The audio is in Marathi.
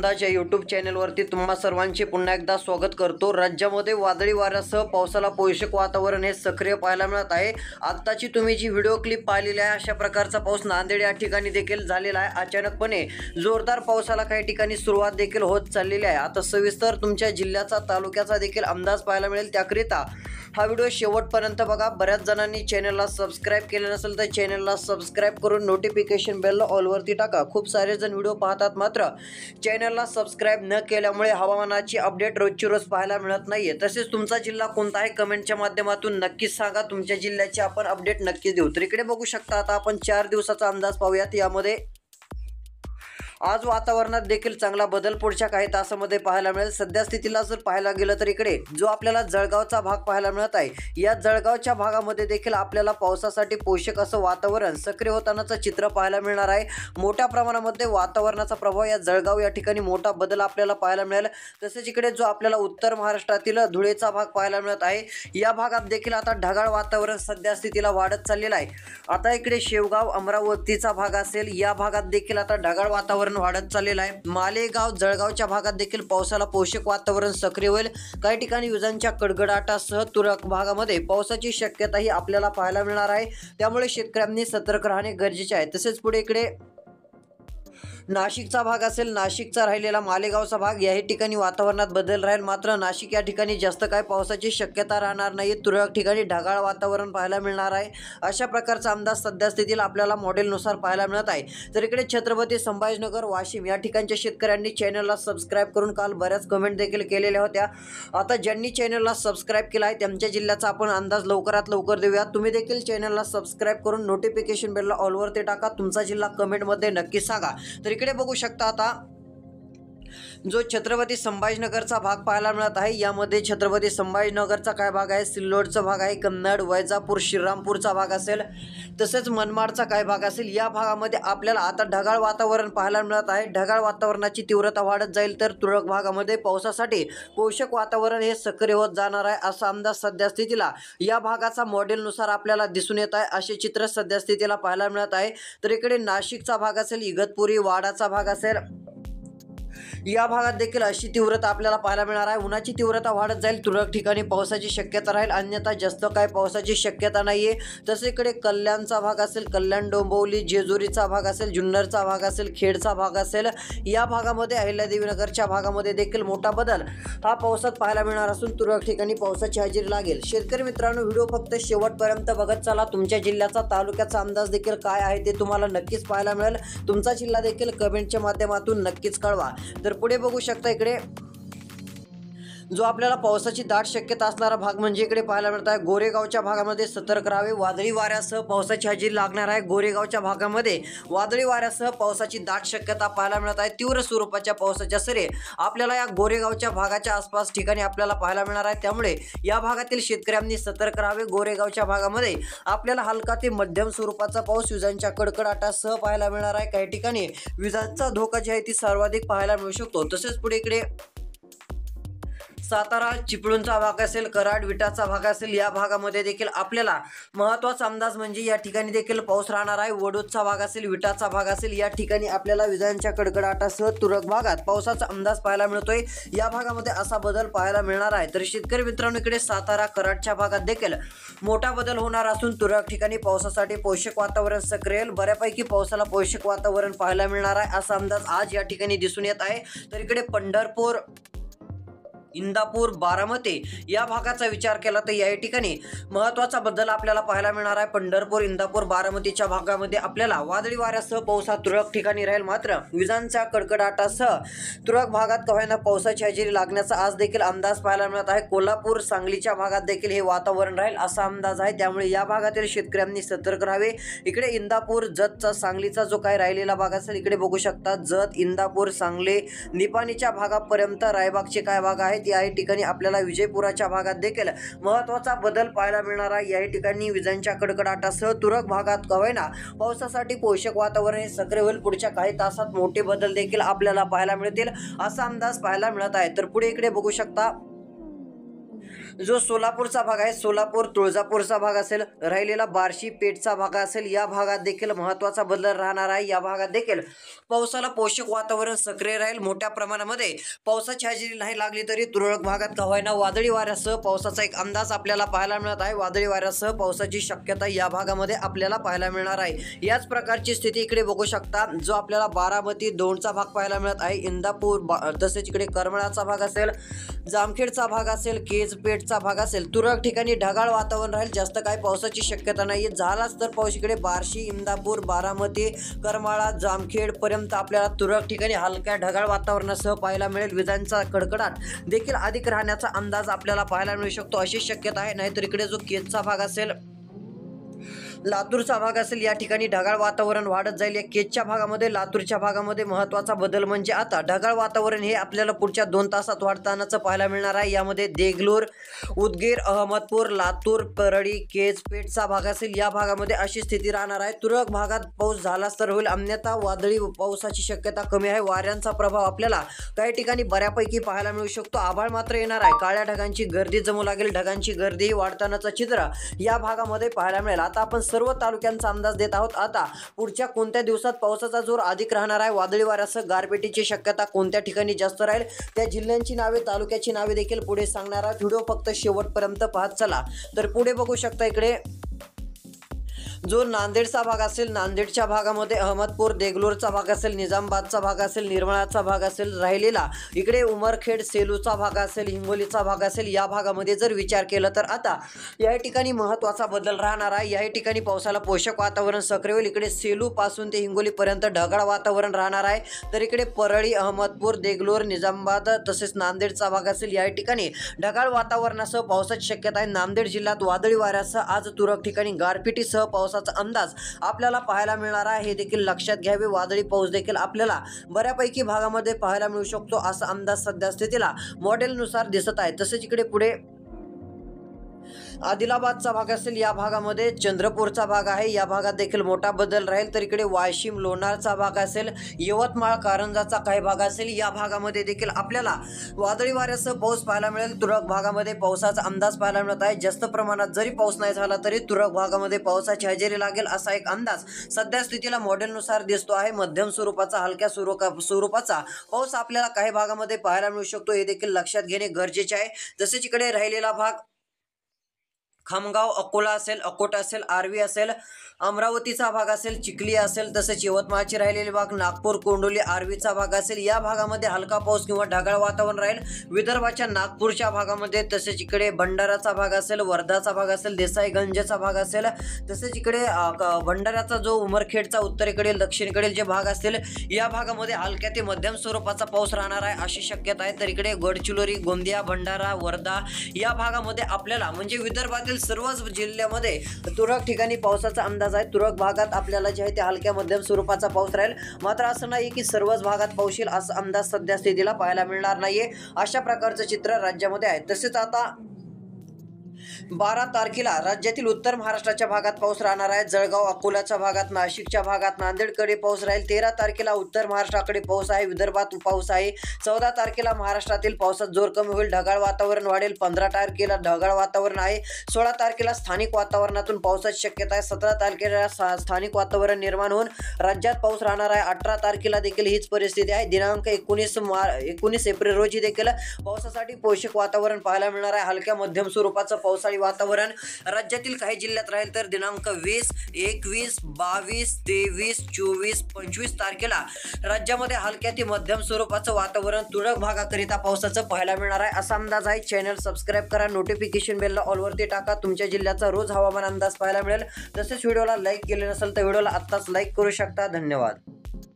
अंदाज या यूट्यूब चॅनलवरती तुम्हा सर्वांचे पुन्हा एकदा स्वागत करतो। राज्यामध्ये वादळी वाऱ्यासह पावसाला पोषक वातावरण हे सक्रिय पाहायला मिळत आहे। आत्ताची तुम्ही जी व्हिडिओ क्लिप पाहिलेली आहे अशा प्रकारचा पाऊस नांदेड या ठिकाणी देखील झालेला आहे। अचानकपणे जोरदार पावसाला काही ठिकाणी सुरुवात देखील होत चाललेली आहे। आता सविस्तर तुमच्या जिल्ह्याचा तालुक्याचा देखील अंदाज पाहायला मिळेल, त्याकरिता हा व्हिडिओ शेवटपर्यंत बघा। बऱ्याच जणांनी चॅनलला सबस्क्राइब केले नसेल तर चॅनलला सबस्क्राइब करून नोटिफिकेशन बेलला ऑलवरती टाका। खूप सारे जण व्हिडिओ पाहतात मात्र चॅनलला सबस्क्राइब न केल्यामुळे हवामानाची अपडेट रोजची रोज पाहायला मिळत नाहीये। तसेच तुमचा जिल्हा कोणता आहे कमेंटच्या माध्यमातून नक्कीच सांगा, तुमच्या जिल्ह्याची आपण अपडेट नक्कीच देऊ। तर इकडे बघू शकता आता आपण 4 दिवसाचा अंदाज पाहूयात। यामध्ये आज वातावरणात देखील चांगला बदल पुढच्या काही तासांमध्ये पाहायला मिळेल। सध्या स्थितीला जर पाहायला गेलं तर इकडे जो आपल्याला जळगावचा भाग पाहायला मिळत आहे, या जळगावच्या भागामध्ये देखील आपल्याला पावसासाठी पोषक असं वातावरण सक्रिय होतानाचं चित्र पाहायला मिळणार आहे। मोठ्या प्रमाणामध्ये वातावरणाचा प्रभाव या जळगाव या ठिकाणी मोठा बदल आपल्याला पाहायला मिळेल। तसेच इकडे जो आपल्याला उत्तर महाराष्ट्रातील धुळेचा भाग पाहायला मिळत आहे, या भागात देखील आता ढगाळ वातावरण सध्या स्थितीला वाढत चाललेलं आहे। आता इकडे शेवगाव अमरावतीचा भाग असेल, या भागात देखील आता ढगाळ वातावरण वाढत चाललेलं आहे। मालेगाव जळगावच्या भागात देखील पावसाला पोषक वातावरण सक्रिय होईल। काही ठिकाणी विजांच्या कडकडाटासह तुरळक भागामध्ये पावसाची शक्यताही आपल्याला पाहायला मिळणार आहे, त्यामुळे शेतकऱ्यांनी सतर्क राहणे गरजेचे आहे। तसेच पुढे इकडे नाशिकचा भाग असेल, नाशिकचा राहिलेला मालेगावचा भाग, याही ठिकाणी वातावरणात बदल राहील। मात्र नाशिक या ठिकाणी जास्त काय पावसाची शक्यता राहणार नाही, तुरळक ठिकाणी ढगाळ वातावरण पाहायला मिळणार आहे। अशा प्रकारचा अंदाज सध्या स्थितीला आपल्याला मॉडेलनुसार पाहायला मिळत आहे। तर इकडे छत्रपती संभाजीनगर वाशिम या ठिकाणच्या शेतकऱ्यांनी चॅनलला सबस्क्राइब करून काल बऱ्याच कमेंट देखील केलेल्या होत्या। आता ज्यांनी चॅनलला सबस्क्राइब केला आहे त्यांच्या जिल्ह्याचा आपण अंदाज लवकरात लवकर देऊया। तुम्ही देखील चॅनलला सबस्क्राइब करून नोटिफिकेशन बेलला ऑलवरती टाका, तुमचा जिल्हा कमेंटमध्ये नक्की सांगा। तर इकडे बघू शकता आता जो छत्रपती संभाजीनगरचा भाग पाहायला मिळत आहे, यामध्ये छत्रपती संभाजीनगरचा काय भाग आहे, सिल्लोडचा भाग आहे, कन्नड, वैजापूर, श्रीरामपूरचा भाग असेल, तसेच मनमाडचा काय भाग असेल, या भागामध्ये आपल्याला आता ढगाळ वातावरण पाहायला मिळत आहे। ढगाळ वातावरणाची तीव्रता वाढत जाईल, तर तुरळक भागामध्ये पावसासाठी पोषक वातावरण हे सक्रिय होत जाणार आहे, असा अंदाज सध्या स्थितीला या भागाचा मॉडेलनुसार आपल्याला दिसून येत आहे। असे चित्र सध्या स्थितीला पाहायला मिळत आहे। तर इकडे नाशिकचा भाग असेल, इगतपुरी, वाडाचा भाग असेल, या भागात देखील अशी तीव्रता आपल्याला पाहायला मिळणार आहे। उन्हाची तीव्रता वाढत जाईल, तुरळक ठिकाणी पावसाची शक्यता राहील, अन्यथा जास्त काय पावसाची शक्यता नाहीये। तसे इकडे कल्याणचा भाग असेल, कल्याण, डोंबिवली, जेजुरीचा भाग असेल, जुन्नरचा भाग असेल, खेडचा भाग असेल, या भागामध्ये अहिल्यादेवीनगरच्या भागामध्ये देखील मोठा बदल हा पावसात पाहायला मिळणार असून तुरळक ठिकाणी पावसाची हजेरी लागेल। शेतकरी मित्रांनो, व्हिडिओ फक्त शेवटपर्यंत बघत चला। तुमच्या जिल्ह्याचा तालुक्याचा अंदाज देखील काय आहे ते तुम्हाला नक्कीच पाहायला मिळेल। तुमचा जिल्हा देखील कमेंटच्या माध्यमातून नक्कीच कळवा। तर पुढे बघू शकता इकडे जो आपल्याला पावसाची दाट शक्यता असणारा भाग म्हणजे इकडे पाहायला मिळत आहे, गोरेगावच्या भागामध्ये सतर्क राहावे। वादळी वाऱ्यासह पावसाची हजेरी लागणार आहे। गोरेगावच्या भागामध्ये वादळी वाऱ्यासह पावसाची दाट शक्यता पाहायला मिळत आहे। तीव्र स्वरूपाच्या पावसाच्या सरी आपल्याला या गोरेगावच्या भागाच्या आसपास ठिकाणी आपल्याला पाहायला मिळणार आहे, त्यामुळे या भागातील शेतकऱ्यांनी सतर्क राहावे। गोरेगावच्या भागामध्ये आपल्याला हलका ते मध्यम स्वरूपाचा पाऊस विजांच्या कडकडाटासह पाहायला मिळणार आहे। काही ठिकाणी विजांचा धोका जी आहे ती सर्वाधिक पाहायला मिळू शकतो। तसेच पुढे इकडे सातारा, चिपळूणचा भाग असेल, कराड, विटाचा भाग असेल, या भागामध्ये देखील आपल्याला महत्त्वाचा अंदाज म्हणजे या ठिकाणी देखील पाऊस राहणार आहे। वडोदचा भाग असेल, विटाचा भाग असेल, या ठिकाणी आपल्याला विजांच्या कडकडाटासह तुरळक भागात पावसाचा अंदाज पाहायला मिळतोय। या भागामध्ये असा बदल पाहायला मिळणार आहे। तर शेतकरी मित्रांनो, इकडे सातारा, कराडच्या भागात देखील मोठा बदल होणार असून तुरळक ठिकाणी पावसासाठी पोषक वातावरण सक्रिय, बऱ्यापैकी पावसाला पोषक वातावरण पाहायला मिळणार आहे, असा अंदाज आज या ठिकाणी दिसून येत आहे। तर इकडे पंढरपूर, इंदापूर, बारामती या भागाचा विचार केला तर या ठिकाणी महत्त्वाचा बदल आपल्याला पाहायला मिळणार आहे। पंढरपूर, इंदापूर, बारामतीच्या भागामध्ये आपल्याला वादळी वाऱ्यासह पाऊस हा तुरळक ठिकाणी राहील, मात्र विजांच्या कडकडाटासह तुरळक भागात कव्हाना पावसाची हजेरी लागण्याचा आज देखील अंदाज पाहायला मिळत आहे। कोल्हापूर, सांगलीच्या भागात देखील हे वातावरण राहील असा अंदाज आहे, त्यामुळे या भागातील शेतकऱ्यांनी सतर्क राहावे। इकडे इंदापूर, जतचा, सांगलीचा जो काही राहिलेला भाग असेल, इकडे बघू शकता जत, इंदापूर, सांगली, निपाणीच्या भागापर्यंत रायबागचे काय भाग आहेत, या ठिकाणी आपल्याला विजयपुराच्या भागात देखील महत्त्वाचा बदल पाहायला मिळणार आहे। या ठिकाणी विजांच्या कडकडाटासह तुरळक भागात कव्हाना पावसासाठी पोषक वातावरण हे सक्रिय होईल। पुढच्या काही तासात मोठे बदल देखील आपल्याला पाहायला मिळतील असा अंदाज पाहायला मिळत आहे। तर पुढे इकडे बघू शकता जो सोलापूरचा भाग आहे, सोलापूर तुळजापूरचा भाग असेल, राहिलेला बार्शी पेठचा भाग असेल, या भागात देखील महत्त्वाचा बदल राहणार आहे. या भागात देखील पावसाला पोषक वातावरण सक्रिय राहील. मोठ्या प्रमाणामध्ये पावसाची हजेरी नाही लागली तरी तुरळक भागात का होईना वादळी वाऱ्यासह पावसाचा एक अंदाज आपल्याला पाहायला मिळत आहे. वादळी वाऱ्यासह पावसाची शक्यता या भागामध्ये आपल्याला पाहायला मिळणार आहे. याच प्रकारची स्थिती इकडे बघू शकता. जो आपल्याला बारामती दोनचा भाग पाहायला मिळत आहे, इंदापूर तसेच इकडे करमाळाचा भाग असेल, जामखेडचा भाग असेल, केजपेठचा भाग असेल, तुरळक ठिकाणी ढगाळ वातावरण राहील. जास्त काही पावसाची शक्यता नाही. झालाच तर पाऊस इकडे बार्शी, इंदापूर, बारामती, करमाळा, जामखेड पर्यंत आपल्याला तुरळक ठिकाणी हलक्या ढगाळ वातावरणासह पाहायला मिळेल. विजांचा कडकडाट देखील अधिक राहण्याचा अंदाज आपल्याला पाहायला मिळू शकतो, अशी शक्यता आहे. नाहीतर इकडे जो केजचा भाग असेल, लातूरचा भाग असेल, या ठिकाणी ढगाळ वातावरण वाढत जाईल. या केजच्या भागामध्ये, लातूरच्या भागामध्ये महत्त्वाचा बदल म्हणजे आता ढगाळ वातावरण हे आपल्याला पुढच्या 2 तासात वाढतानाच पाहायला मिळणार आहे. यामध्ये देगलूर, उदगीर, अहमदपूर, लातूर, परळी, केज, पेठचा भाग असेल, या भागामध्ये अशी स्थिती राहणार आहे. तुरळक भागात पाऊस झालाच तर होईल, अन्यथा वादळी पावसाची शक्यता कमी आहे. वाऱ्यांचा प्रभाव आपल्याला काही ठिकाणी बऱ्यापैकी पाहायला मिळू शकतो. आभाळ मात्र येणार आहे. काळ्या ढगांची गर्दी जमू लागेल. ढगांची गर्दी वाढतानाचं चित्र या भागामध्ये पाहायला मिळेल. आता आपण सर्व तालुक्यांचा अंदाज देत आहोत. आता पुढच्या कोणत्या दिवसात पावसाचा जोर अधिक राहणार आहे, वादळी वाऱ्यासह गारपिटीची शक्यता कोणत्या ठिकाणी जास्त राहील, त्या जिल्ह्यांची नावे, तालुक्याची नावे देखील पुढे सांगणार आहोत. व्हिडिओ फक्त शेवटपर्यंत पाहत चला. तर पुढे बघू शकता इकडे जो नांदेडचा भाग असेल, नांदेडच्या भागामध्ये अहमदपूर, देगलूरचा भाग असेल, निजामाबादचा भाग असेल, निर्मळाचा भाग असेल, राहिलेला इकडे उमरखेड, सेलूचा भाग असेल, हिंगोलीचा भाग असेल, या भागामध्ये जर विचार केला तर आता या ठिकाणी महत्त्वाचा बदल राहणार आहे. या ठिकाणी पावसाला पोषक वातावरण सक्रिय होईल. इकडे सेलू पासून ते हिंगोलीपर्यंत ढगाळ वातावरण राहणार आहे. तर इकडे परळी, अहमदपूर, देगलूर, निजामाबाद तसेच नांदेडचा भाग असेल, या ठिकाणी ढगाळ वातावरणासह पावसाची शक्यता आहे. नांदेड जिल्ह्यात वादळी वाऱ्यासह आज तुरळक ठिकाणी गारपिटीसह पावसाचा अंदाज आपल्याला पाहायला मिळणार आहे. हे देखील लक्षात घ्यावे. वादळी पाऊस देखील आपल्याला बऱ्यापैकी भागामध्ये पाहायला मिळू शकतो, असा अंदाज सध्या स्थितीला मॉडेलनुसार दिसत आहे. तसेच इकडे पुढे आदिलाबादचा भाग असेल, या भागामध्ये चंद्रपूरचा भाग आहे, या भागात देखील मोठा बदल राहील. तर इकडे वाशिम, लोणारचा भाग असेल, यवतमाळ, कारंजाचा काही भाग असेल, या भागामध्ये देखील आपल्याला वादळी वाऱ्यासह पाऊस पाहायला मिळेल. तुरळक भागामध्ये पावसाचा अंदाज पाहायला मिळत आहे. जास्त प्रमाणात जरी पाऊस नाही झाला तरी तुरळक भागामध्ये पावसाची हजेरी लागेल, असा एक अंदाज सध्या स्थितीला मॉडेलनुसार दिसतो आहे. मध्यम स्वरूपाचा, हलक्या स्वरूपाचा पाऊस आपल्याला काही भागामध्ये पाहायला मिळू शकतो, हे देखील लक्षात घेणे गरजेचे आहे. तसेच इकडे राहिलेला भाग खामगाव, अकोला असेल, अकोट असेल, आर्वी असेल, अमरावतीचा भाग असेल, चिखली असेल, तसेच यवतमाळचे राहिलेले भाग नागपूर, कोंडोली, आर्वीचा भाग असेल, या भागामध्ये हलका पाऊस किंवा ढगाळ वातावरण राहील. विदर्भाच्या नागपूरच्या भागामध्ये, तसेच इकडे भंडाराचा भाग असेल, वर्धाचा भाग असेल, देसाईगंजचा भाग असेल, तसेच इकडे भंडाराचा जो उमरखेडचा उत्तरेकडील दक्षिणेकडील जे भाग असतील, या भागामध्ये हलक्या ते मध्यम स्वरूपाचा पाऊस राहणार आहे, अशी शक्यता आहे. तर इकडे गडचिरोली, गोंदिया, भंडारा, वर्धा या भागामध्ये आपल्याला म्हणजे विदर्भातील सर्वच जिल्ह्यामध्ये तुरळक ठिकाणी पावसाचा अंदाज आहे. तुरळक भागात आपल्याला जे आहे ते हलक्या मध्यम स्वरूपाचा पाऊस राहील. मात्र असं नाही की सर्वच भागात पाऊस येईल असा अंदाज सध्या स्थितीला पाहायला मिळणार नाहीये. अशा प्रकारचं चित्र राज्यामध्ये आहे. तसेच आता 12 तारखेला राज्यातील उत्तर महाराष्ट्राच्या भागात पाऊस राहणार आहे. जळगाव, अकोल्याच्या भागात, नाशिकच्या भागात, नांदेडकडे पाऊस राहील. 13 तारखेला उत्तर महाराष्ट्राकडे पाऊस आहे, विदर्भात पाऊस आहे. 14 तारखेला महाराष्ट्रातील पावसात जोर कमी होईल, ढगाळ वातावरण वाढेल. 15 तारखेला ढगाळ वातावरण आहे. 16 तारखेला स्थानिक वातावरणातून पावसाची शक्यता आहे. 17 तारखेला स्थानिक वातावरण निर्माण होऊन राज्यात पाऊस राहणार आहे. 18 तारखेला देखील हीच परिस्थिती आहे. दिनांक 19 एप्रिल रोजी देखील पावसासाठी पोषक वातावरण पाहायला मिळणार आहे. हलक्या मध्यम स्वरूपाचं पावसाळी वातावरण राज्यातील काही जिल्ह्यात राहील. तर दिनांक 20, 21, 22, 23, 24, 25 तारखेला राज्यामध्ये हलक्या ते मध्यम स्वरूपाचं वातावरण तुरळक भागाकरिता पावसाचं पाहायला मिळणार आहे, असा अंदाज आहे. चॅनल सबस्क्राईब करा, नोटिफिकेशन बेलला ऑलवरती टाका. तुमच्या जिल्ह्याचा रोज हवामान अंदाज पाहायला मिळेल. तसेच व्हिडिओला लाईक केले नसेल तर व्हिडिओला आत्ताच लाईक करू शकता. धन्यवाद.